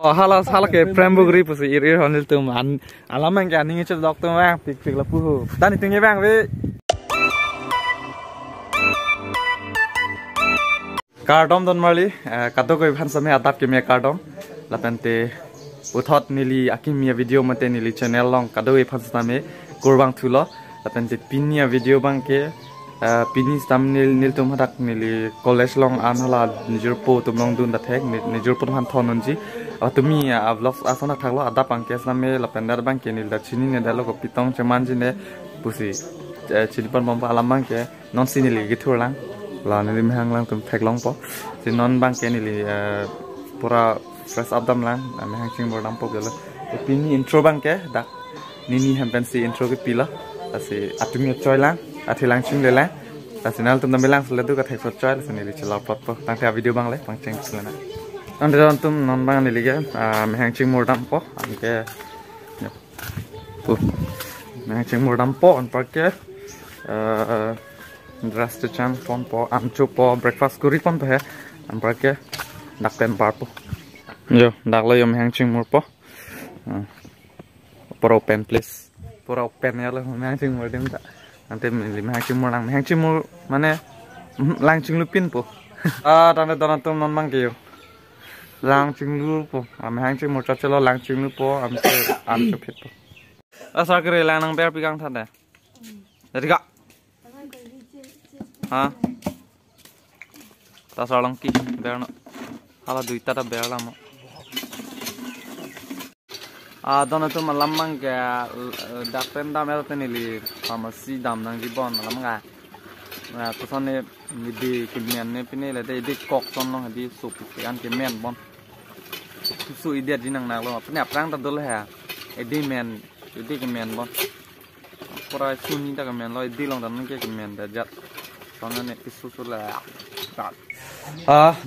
Oh, halas halak ke prembugri pusi iri honil tum an alaman ke aning itu dokter bang pik lapu tani tinggi bang we kartom don mali kato koi bhan samay atap ke me kartom lapente uthot nili akimia video mate nili channel long kato koi bhan samay kurbang thulo lapente pinia video bang ke pini stam nil tum hadak nili college long anhala nijur po tum long dun dathek nijur po han thononji তুমি vlog asana thaklo ada pangkes name lapender bang ke nil da chini ne dalo ko pitong chamanji ne pusi chilpan bomba alamang ke non sinili githurlang la ne mehang lang tum thaklong po si non bang ke nili pura fresh up dam lang mehang ching bordam po gelo pini intro bang ke dak nini hampensi intro ke pila asi atumi choy lang athilang ching le lang asinal tum damelang sledu ka thekso choy sinili chila pot po tangte video bang le pangcheng slana Anda antum non bang niliga mehang ching mordam po amke mehang ching mordam po an parke dress to chan pon po amchu po breakfast kuri pon to he an parke dakten par po yo daklo yo mehang ching mor po pura open place pura open ya lo mehang ching mor dem ta ante mehang ching mor lang mehang ching mor mane lang ching lupin po tanda tanda tum non bang ke lang ching lu po am hang ching mo chachelo lang ching lu po am se phet po asar kare lang nang ber pigang thada jadi ka ha ta salang ki ber no hala duita ta ber lam dona to malamang ga dakten dam el tenili pharmacy dam nang gibon lamanga kusane midi kimyan ne pinele de dik kok son no di sup kan kemen bon su ide dinang na lo apne aprang ta dol ha edi men edi kemen bon pura suni ta kemen lo edi long dan ke kemen da jat sona ne isu su la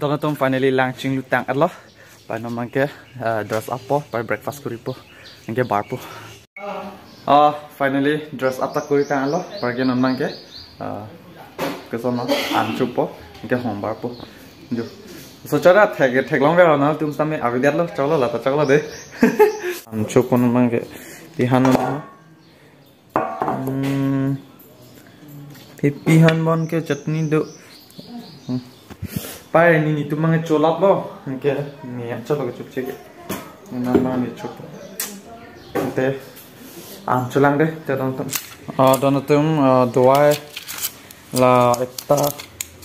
dona tom finally launching lu tang atlo pa no man ke dress up po pa breakfast kuri po nge bar po finally dress up ta kuri tang atlo pa ke non man ke kesana ancup po ke hombar po jo so cara theklong be na tum same avidat lo chalo la ta chalo de ancup kon mang ke pihan pihan bon ke chutney do pai ni tu mang cholap lo ke ni chalo ke chupche ke na ma ni chup te anchulang de te don tum doai la eta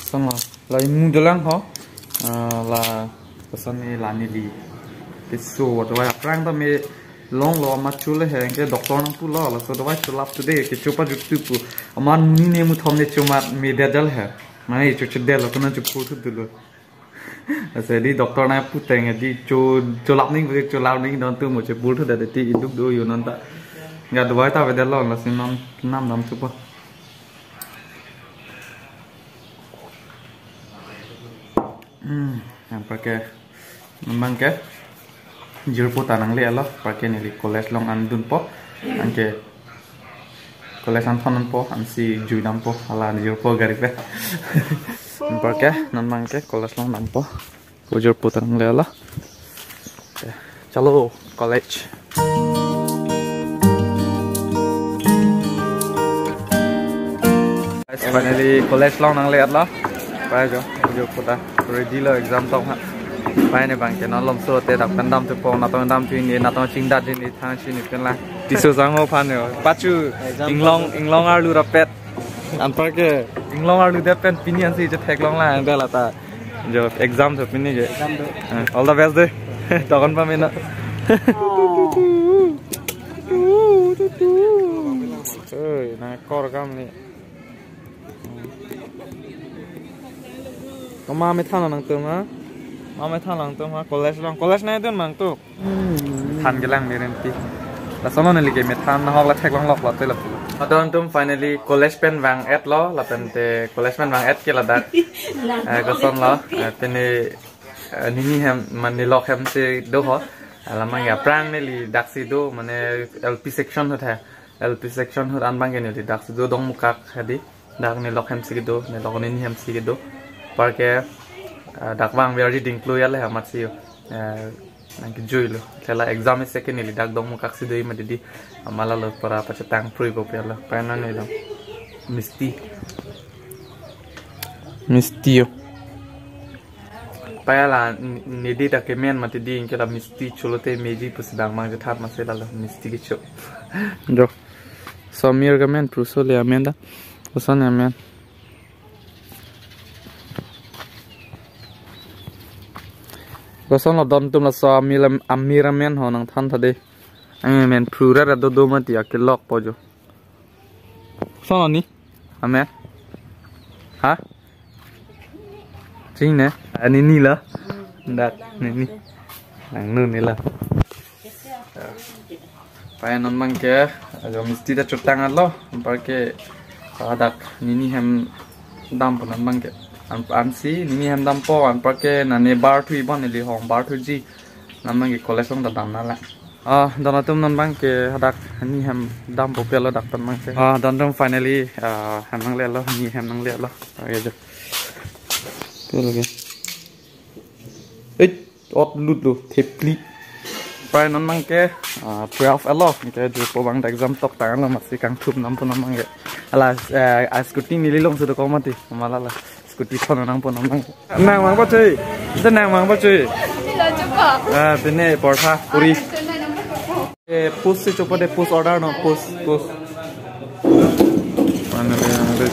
sama la imu dalang ho la pesani la ni di pisu wa aprang ta me long lo ma chule he ke doctor nang pu lo la so dawai chulap tu de ke chupa juktu pu aman ni ne mu thomne chuma me de dal he mai chu chu de lo kana chu pu tu dulo ase di doctor na pu teng di chulap ning ke chulap ning don tu mo che pu tu de ti induk do yo non ta ga dawai ta ve de lo la sin nam chu pa yang pakai memang ke jurpo tanang le alo pakai nili college long andun po angke college antonan po ansi juidam po ala jurpo garipe pakai memang ke college long nampo jurpo tanang le alo chalo college finally college long nang le alo pai jo puta ready lo exam tong ha pai ne bang ke non lom so te dak pandam tu pong na tong dam tu ni na tong ching dat ni thang chi ni ken la ti so sang ho phan ne pachu inglong ar lu ra pet an par ke inglong ar lu de pen pinian si je thek long la an la ta jo exam tu pini je all the best de tokon pa mena ơi na kor kam ni có ma mới than là năng tôm á ma mới than là năng tôm á college này đơn mang tu than cái lang này đi là sau này cái mới than nó học là thèk long lọc là tới là đơn tôm finally college pen vàng ad lo là pen te college pen vàng ad kia là đặt cái son lo pen này nini hem mình lọc hem se đâu hả là mang cái prang này li đặc si đâu mình LP section hết ha LP section hết ăn bang cái này li đặc si đâu dong mukak hadi đặc này lọc hem si cái đâu này lọc nini hem si cái đâu Porque dak bang biar di include ya le amat sih Nang joy lo. Kala exam second ni dak dong mukak sidoi madidi amala lo para pacetang free ko pela. Paina ni lo. Misti yo. Payala nidi tak kemen mati di ingkela misti cholote meji pusidang mang jethat masela lo misti gicho. Jo. Samir kemen pruso le amenda. Usan amen. Gosan lo don tum la so amira men ho nang than thade. Amen prura ra do mati akilok pojo. Sono ni? Amen. Ha? Chính nè, anh ni là, đặt này ni, anh nương này là, phải non mang cái, rồi mesti dah cutang alo, pakai đặt ni hem dam pun non mang cái, an si ni hem dam po, an pakai nane bar tu iban ni hong bar tu ji, non mang cái collection dah dam nala. Dan itu non mang cái đặt ni hem dam po pela đặt non mang cái. Dan tu finally hem nang le lo, ni hem nang le lo, okay je. Cái là cái ít ót lút luôn thép clip phải nó mang cái pre-off alo cái chụp vào bằng exam tóc tàng là mặt sẽ càng chụp nắm pun mang cái là scooty ni lông sudah kau mati malah lah scooty pun nang pun mang nang mang apa cuy itu nang mang apa cuy ini porta puri push sih coba deh push order no push mana dia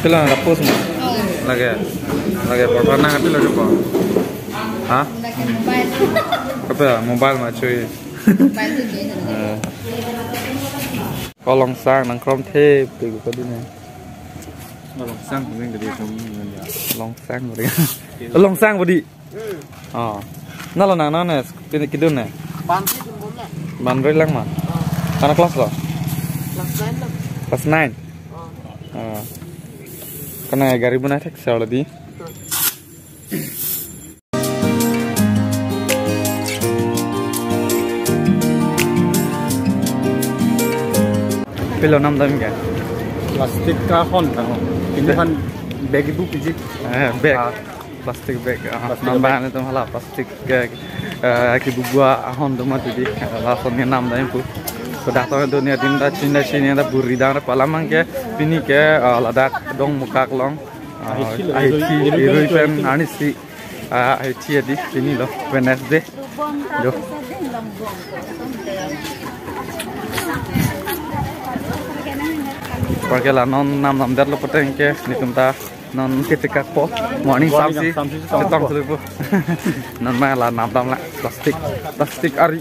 Pila nak push mah lagi porta nang pila coba hah apa mobile mah cuy kolong sang nang krom thep tu ko di này long sang của mình cái gì cũng long sang của đi long sang của đi nó là nàng nó này cái đun này ban với lăng mà anak kelas lo kelas 9 karena gari bunai tek selalu di Pilo nam dami kan? Plastik ka hon ka hon. Ini kan bag ibu pijik. Bag. Plastik bag. Nambahan itu malah plastik ibu gua hon tu mah tadi. Langsung ni nam dami pu. Sudah tahu dunia tinta Cina ada buridang palamang ke. Ini ke ladak dong muka kelong. IT European anisi IT adi ini loh Wednesday. Jo. Porque là non nằm đất lúc bên kia thì chúng ta non cái ticket po morning samsi sẽ tông từ bu non mà là nằm đâm lại plastic ari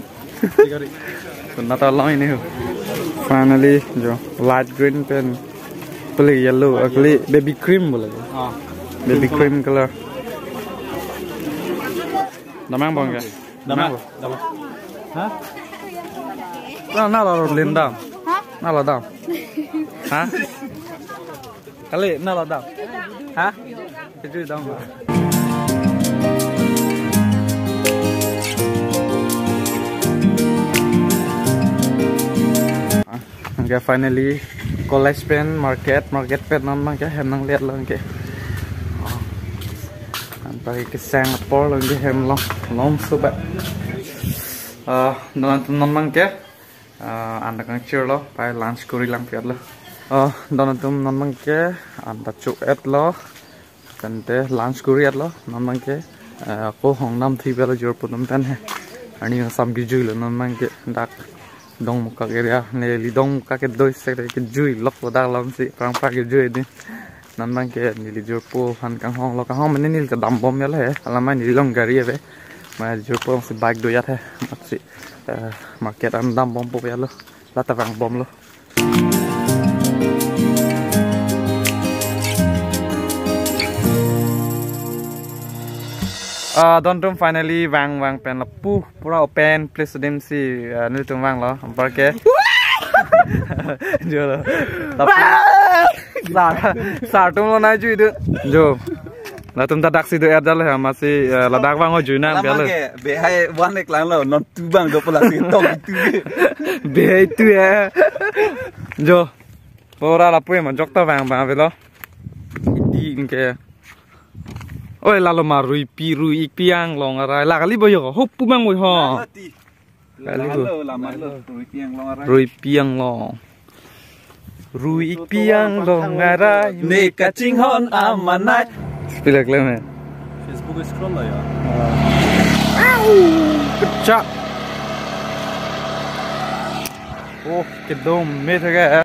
chúng ta nói này finally jo light green pen play yellow ugly baby cream boleh baby cream color damang bang ke damang hả nào là lên đam nào là đam hả? Kali nào là đau? Hả? Cái gì đau mà? Okay, finally college pen market pen namang cái hem nang lihat lang cái. Anh pakai cái Singapore lang cái hem long sobat. Namang cái anda kang cheer lo, pai lunch kuri lang piat lo. Dono tum non mangke anda chuk et lo, kante lunch kuri et lo, non mangke ko hong nam thi bela jor putum tan hai. Ani yang sam ki jui lo non mangke dak dong muka area ne li dong muka ke doi se ke jui lok lo dak lam si prang pa ke jui di. Non mangke ni li jor pu han kang hong lo kang hong meni nil ka dam bom ya le, alama ni long gari ave. Ma jor pu si bike do yat hai, mat si market an dam bom pu ya lo, lata vang bom lo. Dontum finally wang pen la pu pura open place dem si nil tum wang lo ampar ke jo lo tapi sa tum lo na ju itu jo la tum ta dak si do er dal ha masih la dak wang o ju na be lo be hai wan ek lang lo non tu bang do pula si tong tu be tu ya jo pura la pu man jok ta wang ba be lo di ke oi lalu mah rui ik piang long arai lah kali boyo hop pumang boy ho kali rui piang long rui ik piang long arai ne kacing hon amanai pilek leme Facebook scroll lah ya kecak oh kedom metaga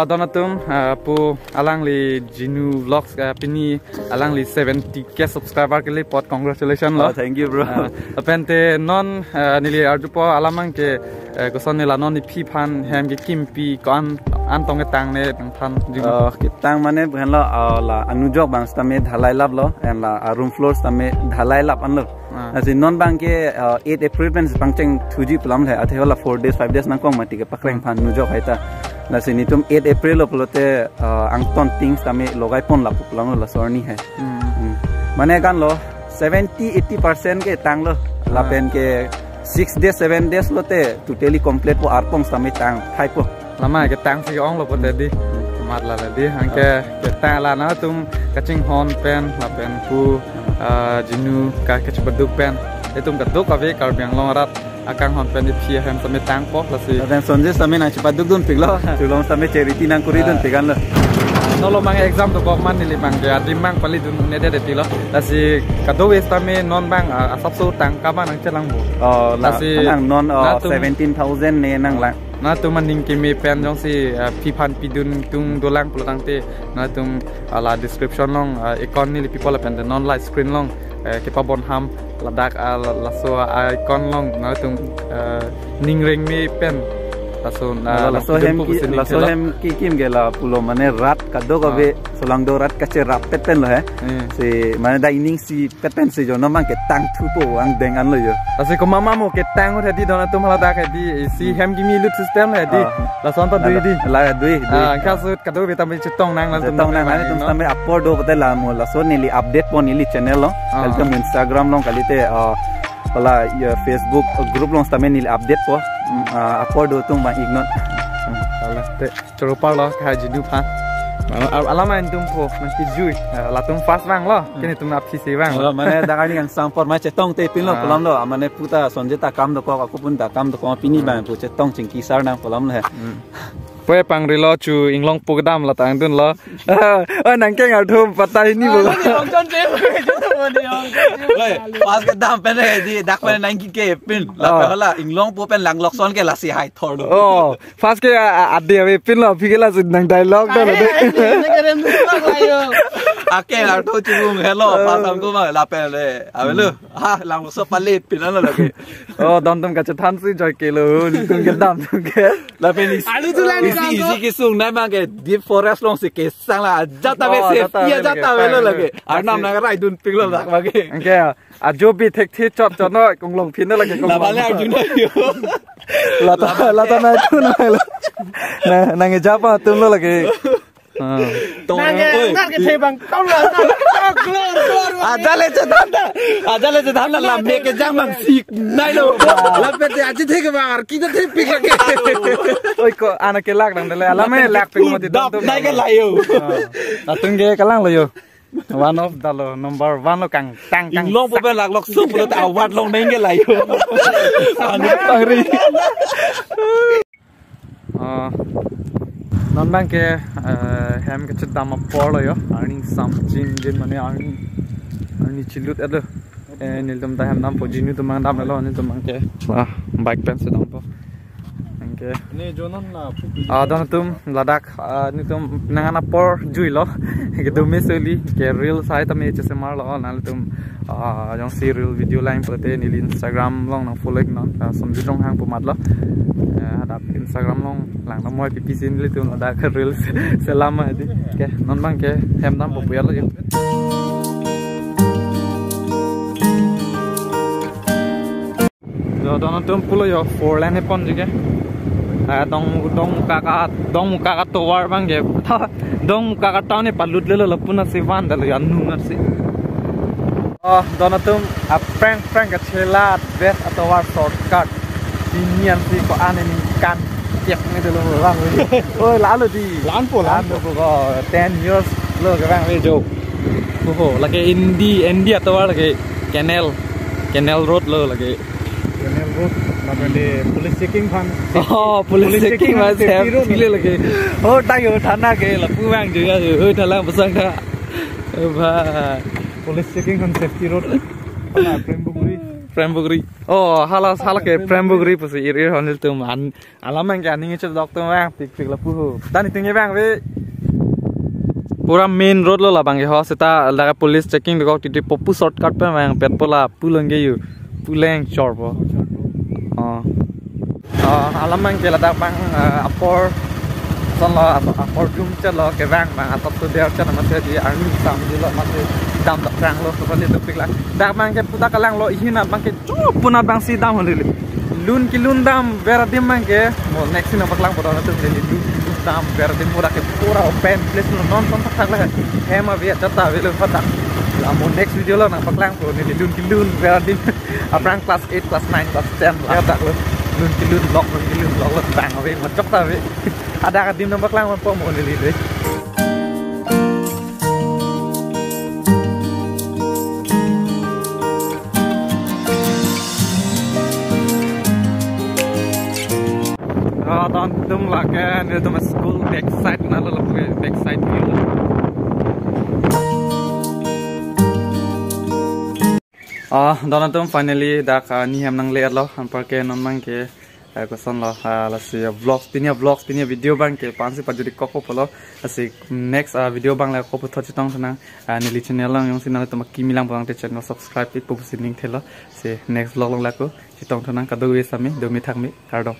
Donatum pu alang li Jinu Vlogs pini alang li 70k subscriber ke li pot congratulations lo thank you bro apente non nili arjupo alamang ke koson nila non ni pi phan hem ke kimpi kon an tong ke tang ne tang phan kitang mane bukan lo la anujok bang stame dhalai lap lo and la room floors stame dhalai lap an lo as in non bang ke 8 April pen pangcheng 2G plan hai athe la 4 days 5 days nang kong mati ke pakreng phan nujok haita la sini tum 8 April lo pelote angton things tame logai pon la plan la sorni hai mane kan lo 70-80% ke tang lo la pen ke 6 days 7 days lo te totally complete po arpong tame tang hai po lama ke tang si ong lo pote di mat la di angke ke tang la na tum kaching hon pen la pen pu Jinu ka kachbaduk pen etum kaduk ave kar biang long rat akang hon pen pi hem tame tang po la si dan sonje tame na chpaduk dun piglo tulong tame charity nang kuri dun pigan lo no lo mang exam to gokman ni limang ke adim mang pali dun ne de ti lo la si kado wes tame non bang asap so tang ka man ang chelang bo la si nang non 17,000 ne nang la na tu maning ke me pen jong si pi phan pi dun tung dolang pulutang te na tung la description long icon ni li people la pen non light screen long ke pa bon ham la dak la so icon long na tung ning ring me pen la so hem ki kim ge la pulo mane rat kado ko be solang do rat kache rap pet pen lo he si mane da ining si pet pen si jo no mang ke tang thu po ang deng an lo yo asi ko mama mo ke tang ho di dona tum la da ke di si hem gi mi lut system le di la son ta dui di la dui ka su kado be tam chi tong nang la tong nang mane tum tame upload do pate la mo la so ni li update po ni li channel lo welcome Instagram long kalite pala Facebook group long tame ni li update po upload do tung ba ignore ala te choropar lo ka Jinu phan alama entum po nanti jui latung fast bang lo kini tum ap si bang mane dagani yang sampor ma chetong te pin lo pelam lo mane puta sonjeta kam do ko aku pun da kam do ko pini bang pu chetong chingki sar nang pelam le Pue pang rilo chu inglong pugdam la tang dun lo nang keng ar thum patai ni bo pas ke dam pen di dak pen 90k pin la pela inglong pu pen lang lokson ke la si hai thor do oh fast ke ade ave pin lo phigela su nang dialogue do de ake la tho chu hello pasam ko ma la pen le ave lo ha lang so pale pin lo la ke oh don tum ka chan si joy ke lo tung ke dam tung ke la pen easy ke sung nai mang ke deep forest long si ke sang la jata be se ya jata be lo la ke ar nam na rai dun ping lo la ma ke ke a jo bi thek thi chot chot no kong long phin la ke kong la ba le ju no la ta na tu na la na nge japa tum lo la ke nang ke thebang tong la ajale je dhan la me ke jang mang sik nai lo la pe te aji the ke mar ki te pik la ke oi ko ana ke lak dang le ala me lak pe mo ti dam nai ke lai yo ta tung ge kalang lo yo one of the number 1 lo kang tang kang long po ben lak lok su po ta wat long nai ke lai yo ani pangri non bang ke hem ke chudam por lo yo earning something din mane earning chilut ado nil tum ta hem dam po Jinu tum mang dam lo ni tum mang ke bike pen se dam po angke ne jonon na don tum ladak ni tum nangana por jui lo ke dum me soli ke reel sai ta me che mar lo na tum jong si reel video line prote ni Instagram long nang follow non som ju jong hang po mat lo hadap Instagram long lang na moi pp sin le tum ladak reel selama di ke non bang ke hem dam po puyal lo yo don tum pulo yo four lane pon jige dong muka ka towar bang ge dong muka ka taw ne palut le lo puna si van dal ya nu ngar si Oh, donatum a prank kecelat best atau war shortcut. Inian sih kok aneh nih kan. Tiap ini dulu orang. Oh, lalu di. Lalu kok 10 years lo kebang video. Oh, lagi Indi atau lagi Canal Road lo lagi. Canal Road, namanya police checking kan. Oh, police checking masih pilih lagi. Oh, tayo tanah ke lah puang juga. Oh, dalam besar dah. Bah. Police checking kan safety road. Mana Prembugri. Oh, halas ke Prembugri pasti iri honil tu man. Alaman ke aning itu doktor bang, pik lah puhu. Tani tinggi bang, we. Pura main road lo lah bang, ya. Seta laga police checking dekok titi popu shortcut pe bang, pet pola pulang ge yu, pulang short po. Oh, alaman ke lah bang, apor. Sonlo apor jum celo ke bang atau tu dia celo masih di army sam di lo masih dam tak perang lo seperti itu piklah. Dah bang ke putar kalang lo ihina bang ke cukup punah bang si dam holili. Lun dam beradim bang ke mau next ini baklang bodoh itu jadi lun dam beradim murah ke pura open place lo non tak lah. Hema biar jatah bilu patak. Lah mau next video lo nak baklang lo ni lun beradim aprang class 8 class 9 class 10 lah tak lo. Lun block lo bang awe macam tak awe. Ada kadim nampak lang man po mo nilili. Don tum lagan itu mas school backside na lo backside view. Don tum finally dak ni ham nang leer lo hampir ke non mang ke kosan lo lasi vlogs pinia video bang ke pansi pajuri koko polo lasi next video bang la kopo thochi tong sana nili channel lang yung sinala tama kimilang bang te channel subscribe pit popo sining thelo se next vlog long la ko chitong thana kadu we sami domi thakmi kardom